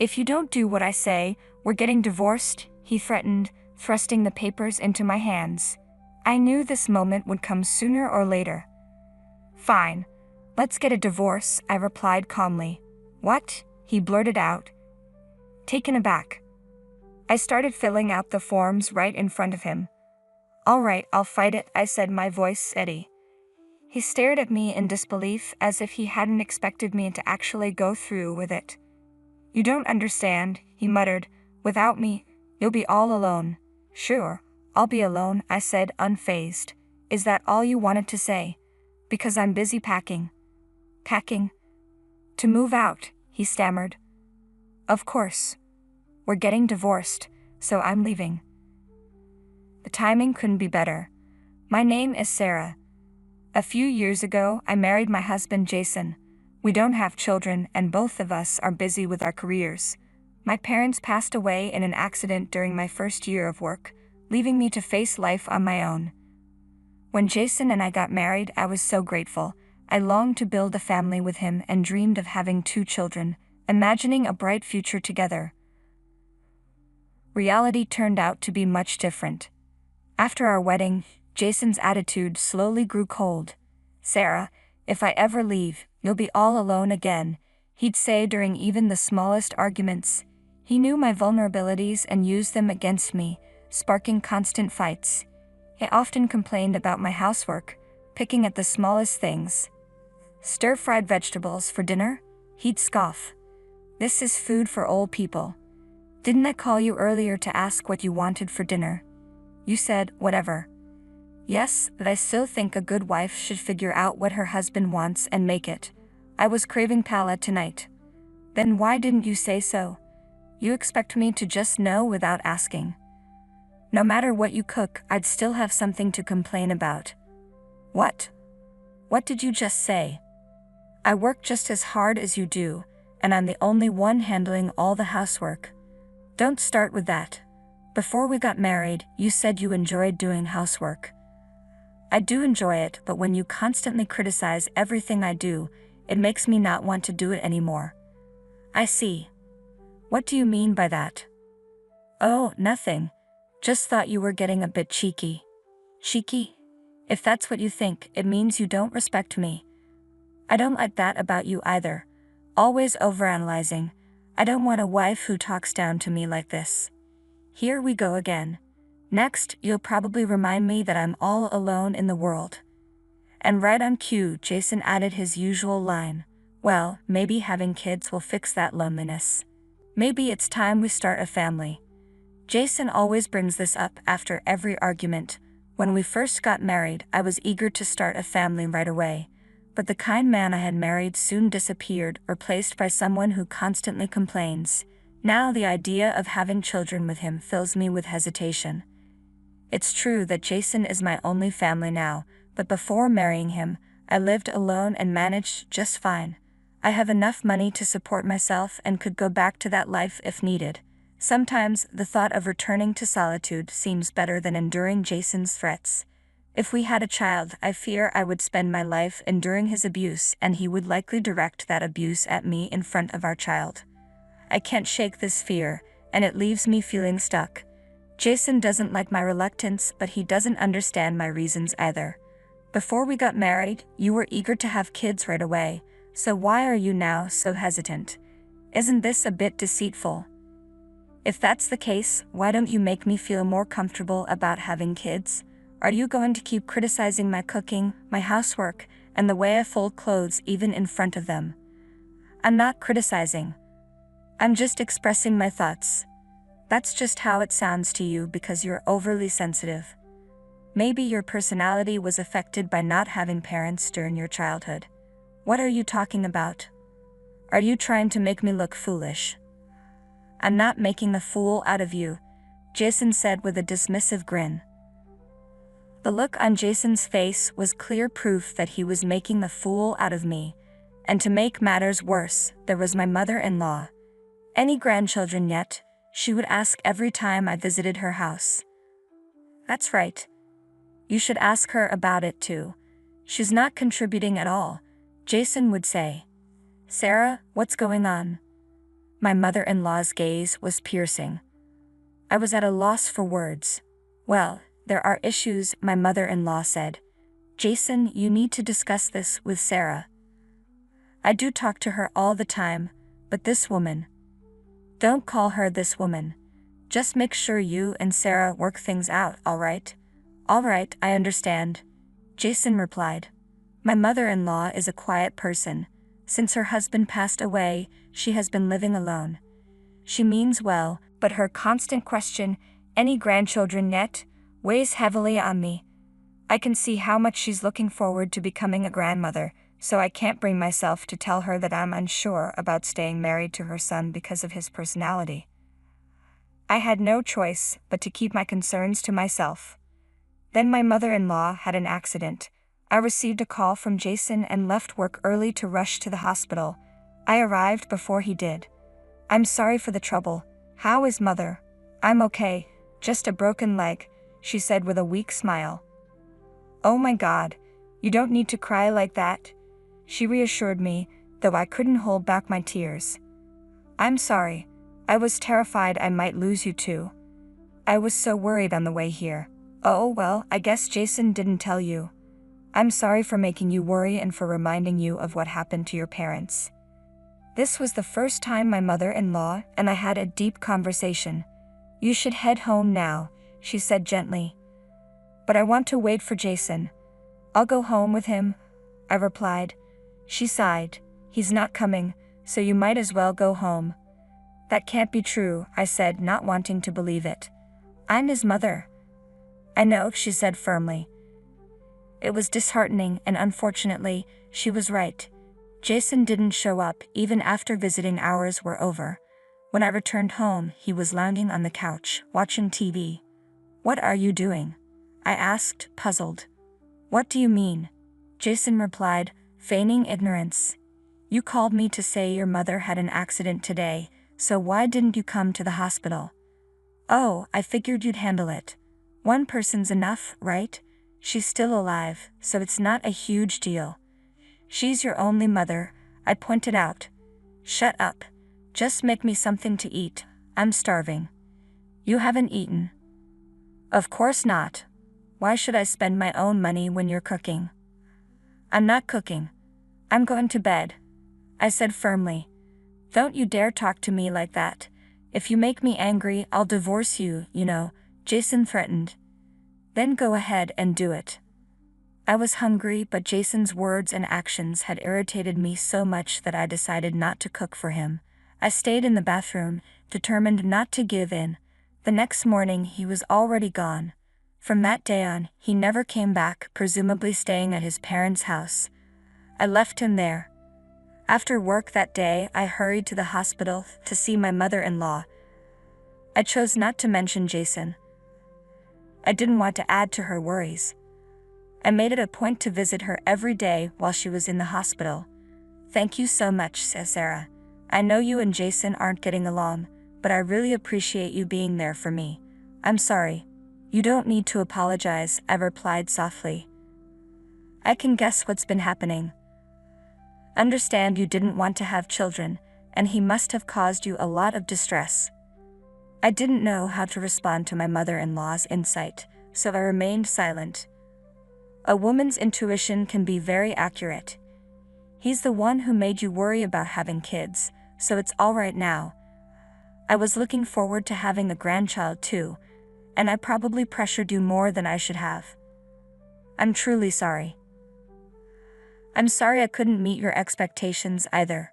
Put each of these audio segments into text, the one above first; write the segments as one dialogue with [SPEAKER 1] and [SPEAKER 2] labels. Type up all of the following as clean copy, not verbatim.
[SPEAKER 1] If you don't do what I say, we're getting divorced, he threatened, thrusting the papers into my hands. I knew this moment would come sooner or later. Fine. Let's get a divorce, I replied calmly. What? He blurted out, taken aback. I started filling out the forms right in front of him. All right, I'll fight it, I said, my voice steady. He stared at me in disbelief, as if he hadn't expected me to actually go through with it. You don't understand, he muttered. Without me, you'll be all alone. Sure, I'll be alone, I said, unfazed. Is that all you wanted to say? Because I'm busy packing. Packing? To move out, he stammered. Of course. We're getting divorced, so I'm leaving. The timing couldn't be better. My name is Sarah. A few years ago, I married my husband Jason. We don't have children, and both of us are busy with our careers. My parents passed away in an accident during my first year of work, leaving me to face life on my own. When Jason and I got married, I was so grateful. I longed to build a family with him and dreamed of having 2 children, imagining a bright future together. Reality turned out to be much different. After our wedding, Jason's attitude slowly grew cold. Sarah, if I ever leave, you'll be all alone again, he'd say during even the smallest arguments. He knew my vulnerabilities and used them against me, sparking constant fights. He often complained about my housework, picking at the smallest things. Stir-fried vegetables for dinner? He'd scoff. This is food for old people. Didn't I call you earlier to ask what you wanted for dinner? You said, whatever. Yes, but I still think a good wife should figure out what her husband wants and make it. I was craving pala tonight. Then why didn't you say so? You expect me to just know without asking. No matter what you cook, I'd still have something to complain about. What? What did you just say? I work just as hard as you do, and I'm the only one handling all the housework. Don't start with that. Before we got married, you said you enjoyed doing housework. I do enjoy it, but when you constantly criticize everything I do, it makes me not want to do it anymore. I see. What do you mean by that? Oh, nothing. Just thought you were getting a bit cheeky. Cheeky? If that's what you think, it means you don't respect me. I don't like that about you either. Always overanalyzing. I don't want a wife who talks down to me like this. Here we go again. Next, you'll probably remind me that I'm all alone in the world. And right on cue, Jason added his usual line. Well, maybe having kids will fix that loneliness. Maybe it's time we start a family. Jason always brings this up after every argument. When we first got married, I was eager to start a family right away. But the kind man I had married soon disappeared, replaced by someone who constantly complains. Now the idea of having children with him fills me with hesitation. It's true that Jason is my only family now, but before marrying him, I lived alone and managed just fine. I have enough money to support myself and could go back to that life if needed. Sometimes the thought of returning to solitude seems better than enduring Jason's threats. If we had a child, I fear I would spend my life enduring his abuse, and he would likely direct that abuse at me in front of our child. I can't shake this fear, and it leaves me feeling stuck. Jason doesn't like my reluctance, but he doesn't understand my reasons either. Before we got married, you were eager to have kids right away, so why are you now so hesitant? Isn't this a bit deceitful? If that's the case, why don't you make me feel more comfortable about having kids? Are you going to keep criticizing my cooking, my housework, and the way I fold clothes even in front of them? I'm not criticizing. I'm just expressing my thoughts. That's just how it sounds to you because you're overly sensitive. Maybe your personality was affected by not having parents during your childhood. What are you talking about? Are you trying to make me look foolish? I'm not making a fool out of you, Jason said with a dismissive grin. The look on Jason's face was clear proof that he was making a fool out of me. And to make matters worse, there was my mother-in-law. Any grandchildren yet? She would ask every time I visited her house. That's right. You should ask her about it too. She's not contributing at all, Jason would say. Sarah, what's going on? My mother-in-law's gaze was piercing. I was at a loss for words. Well, there are issues, my mother-in-law said. Jason, you need to discuss this with Sarah. I do talk to her all the time, but this woman. Don't call her this woman. Just make sure you and Sarah work things out, all right? All right, I understand. Jason replied. My mother-in-law is a quiet person. Since her husband passed away, she has been living alone. She means well, but her constant question, any grandchildren yet, weighs heavily on me. I can see how much she's looking forward to becoming a grandmother, so I can't bring myself to tell her that I'm unsure about staying married to her son because of his personality. I had no choice but to keep my concerns to myself. Then my mother-in-law had an accident. I received a call from Jason and left work early to rush to the hospital. I arrived before he did. I'm sorry for the trouble. How is mother? I'm okay, just a broken leg, she said with a weak smile. Oh my God, you don't need to cry like that, she reassured me, though I couldn't hold back my tears. I'm sorry, I was terrified I might lose you too. I was so worried on the way here. Oh well, I guess Jason didn't tell you. I'm sorry for making you worry and for reminding you of what happened to your parents. This was the first time my mother-in-law and I had a deep conversation. You should head home now, she said gently. But I want to wait for Jason. I'll go home with him, I replied. She sighed. He's not coming, so you might as well go home. That can't be true, I said, not wanting to believe it. I'm his mother. I know, she said firmly. It was disheartening, and unfortunately, she was right. Jason didn't show up even after visiting hours were over. When I returned home, he was lounging on the couch, watching TV. What are you doing? I asked, puzzled. What do you mean? Jason replied, feigning ignorance. You called me to say your mother had an accident today, so why didn't you come to the hospital? Oh, I figured you'd handle it. One person's enough, right? She's still alive, so it's not a huge deal. She's your only mother, I pointed out. Shut up. Just make me something to eat. I'm starving. You haven't eaten. Of course not. Why should I spend my own money when you're cooking? I'm not cooking. I'm going to bed, I said firmly. Don't you dare talk to me like that. If you make me angry, I'll divorce you, you know, Jason threatened. Then go ahead and do it. I was hungry, but Jason's words and actions had irritated me so much that I decided not to cook for him. I stayed in the bathroom, determined not to give in. The next morning he was already gone. From that day on, he never came back, presumably staying at his parents' house. I left him there. After work that day, I hurried to the hospital to see my mother-in-law. I chose not to mention Jason. I didn't want to add to her worries. I made it a point to visit her every day while she was in the hospital. Thank you so much, said Sarah. I know you and Jason aren't getting along, but I really appreciate you being there for me. I'm sorry. You don't need to apologize, I replied softly. I can guess what's been happening. Understand you didn't want to have children, and he must have caused you a lot of distress. I didn't know how to respond to my mother-in-law's insight, so I remained silent. A woman's intuition can be very accurate. He's the one who made you worry about having kids, so it's all right now. I was looking forward to having a grandchild too, and I probably pressured you more than I should have. I'm truly sorry. I'm sorry I couldn't meet your expectations either.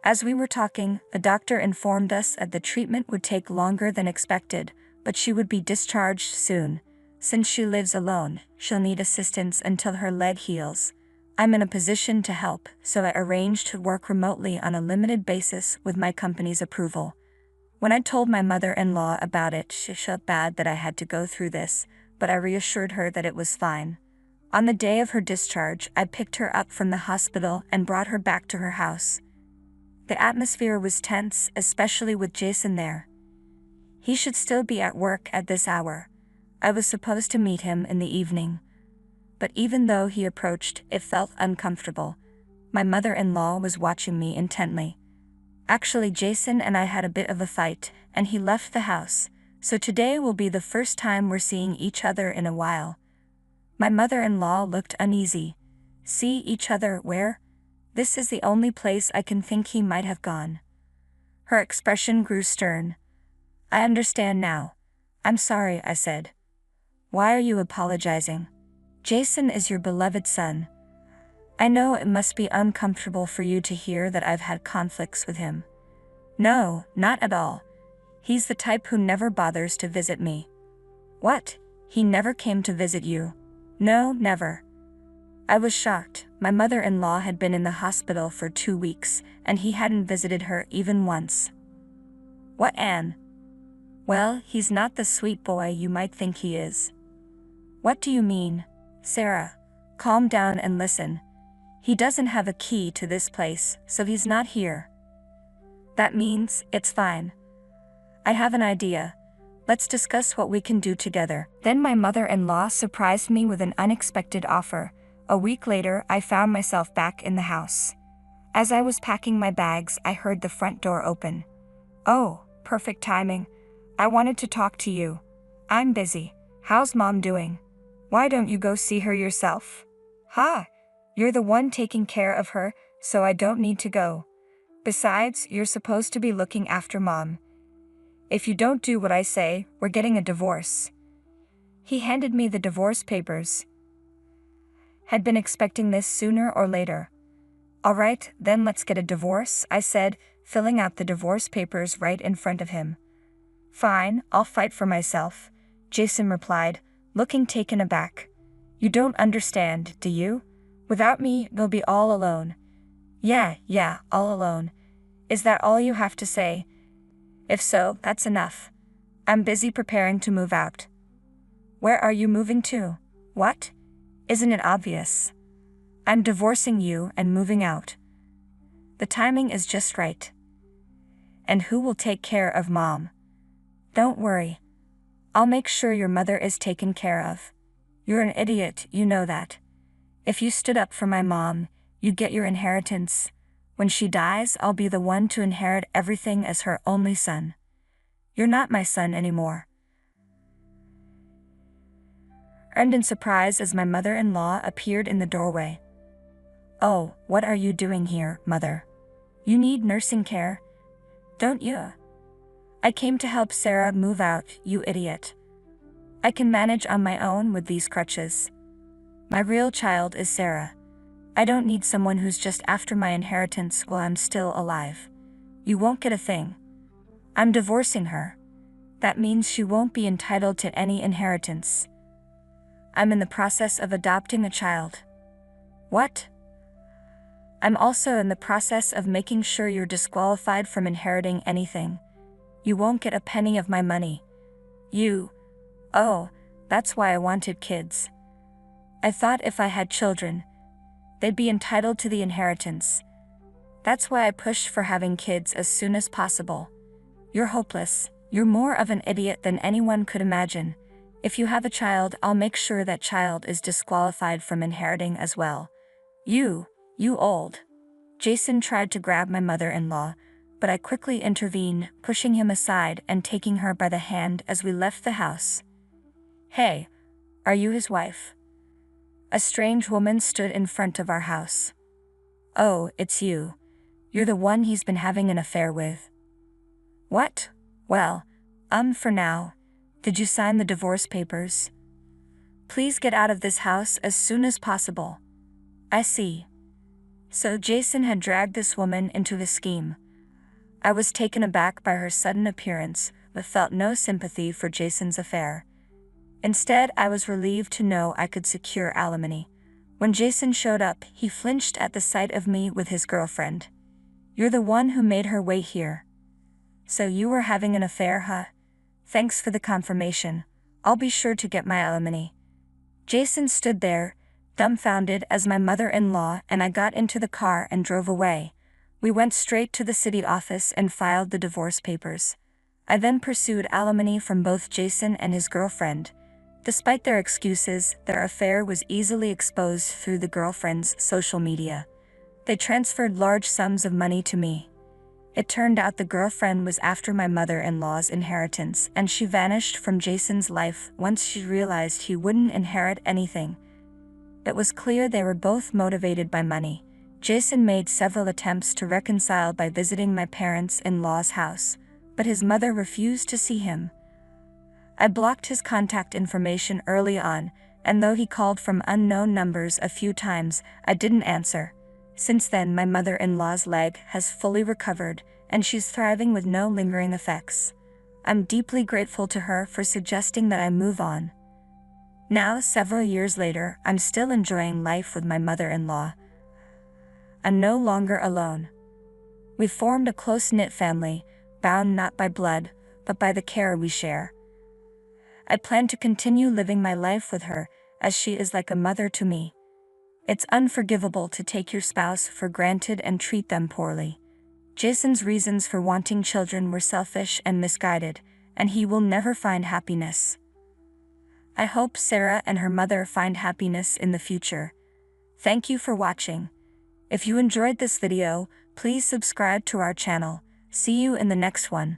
[SPEAKER 1] As we were talking, the doctor informed us that the treatment would take longer than expected, but she would be discharged soon. Since she lives alone, she'll need assistance until her leg heals. I'm in a position to help, so I arranged to work remotely on a limited basis with my company's approval. When I told my mother-in-law about it, she felt bad that I had to go through this, but I reassured her that it was fine. On the day of her discharge, I picked her up from the hospital and brought her back to her house. The atmosphere was tense, especially with Jason there. He should still be at work at this hour. I was supposed to meet him in the evening. But even though he approached, it felt uncomfortable. My mother-in-law was watching me intently. Actually, Jason and I had a bit of a fight, and he left the house, so today will be the first time we're seeing each other in a while. My mother-in-law looked uneasy. See each other where? This is the only place I can think he might have gone. Her expression grew stern. I understand now. I'm sorry, I said. Why are you apologizing? Jason is your beloved son. I know it must be uncomfortable for you to hear that I've had conflicts with him. No, not at all. He's the type who never bothers to visit me. What? He never came to visit you? No, never. I was shocked. My mother-in-law had been in the hospital for 2 weeks, and he hadn't visited her even once. What, Anne? Well, he's not the sweet boy you might think he is. What do you mean? Sarah, calm down and listen. He doesn't have a key to this place, so he's not here. That means it's fine. I have an idea. Let's discuss what we can do together. Then my mother-in-law surprised me with an unexpected offer. A week later, I found myself back in the house. As I was packing my bags, I heard the front door open. Oh, perfect timing. I wanted to talk to you. I'm busy. How's Mom doing? Why don't you go see her yourself? Ha! You're the one taking care of her, so I don't need to go. Besides, you're supposed to be looking after Mom. If you don't do what I say, we're getting a divorce. He handed me the divorce papers. Had been expecting this sooner or later. All right, then let's get a divorce, I said, filling out the divorce papers right in front of him. Fine, I'll fight for myself, Jason replied, looking taken aback. You don't understand, do you? Without me, you'll be all alone. Yeah, all alone. Is that all you have to say? If so, that's enough. I'm busy preparing to move out. Where are you moving to? What? Isn't it obvious? I'm divorcing you and moving out. The timing is just right. And who will take care of Mom? Don't worry. I'll make sure your mother is taken care of. You're an idiot, you know that. If you stood up for my mom, you'd get your inheritance. When she dies, I'll be the one to inherit everything as her only son. You're not my son anymore. Earned in surprise as my mother-in-law appeared in the doorway. Oh, what are you doing here, Mother? You need nursing care, don't you? I came to help Sarah move out, you idiot. I can manage on my own with these crutches. My real child is Sarah. I don't need someone who's just after my inheritance while I'm still alive. You won't get a thing. I'm divorcing her. That means she won't be entitled to any inheritance. I'm in the process of adopting a child. What? I'm also in the process of making sure you're disqualified from inheriting anything. You won't get a penny of my money. Oh, that's why I wanted kids. I thought if I had children, they'd be entitled to the inheritance. That's why I pushed for having kids as soon as possible. You're hopeless. You're more of an idiot than anyone could imagine. If you have a child, I'll make sure that child is disqualified from inheriting as well. You old. Jason tried to grab my mother-in-law, but I quickly intervened, pushing him aside and taking her by the hand as we left the house. Hey, are you his wife? A strange woman stood in front of our house. Oh, it's you. You're the one he's been having an affair with. What? Well, for now. Did you sign the divorce papers? Please get out of this house as soon as possible. I see. So Jason had dragged this woman into his scheme. I was taken aback by her sudden appearance, but felt no sympathy for Jason's affair. Instead, I was relieved to know I could secure alimony. When Jason showed up, he flinched at the sight of me with his girlfriend. You're the one who made her wait here. So you were having an affair, huh? Thanks for the confirmation. I'll be sure to get my alimony. Jason stood there, dumbfounded as my mother-in-law and I got into the car and drove away. We went straight to the city office and filed the divorce papers. I then pursued alimony from both Jason and his girlfriend. Despite their excuses, their affair was easily exposed through the girlfriend's social media. They transferred large sums of money to me. It turned out the girlfriend was after my mother-in-law's inheritance, and she vanished from Jason's life once she realized he wouldn't inherit anything. It was clear they were both motivated by money. Jason made several attempts to reconcile by visiting my parents-in-law's house, but his mother refused to see him. I blocked his contact information early on, and though he called from unknown numbers a few times, I didn't answer. Since then, my mother-in-law's leg has fully recovered, and she's thriving with no lingering effects. I'm deeply grateful to her for suggesting that I move on. Now, several years later, I'm still enjoying life with my mother-in-law. I'm no longer alone. We've formed a close-knit family, bound not by blood, but by the care we share. I plan to continue living my life with her, as she is like a mother to me. It's unforgivable to take your spouse for granted and treat them poorly. Jason's reasons for wanting children were selfish and misguided, and he will never find happiness. I hope Sarah and her mother find happiness in the future. Thank you for watching. If you enjoyed this video, please subscribe to our channel. See you in the next one.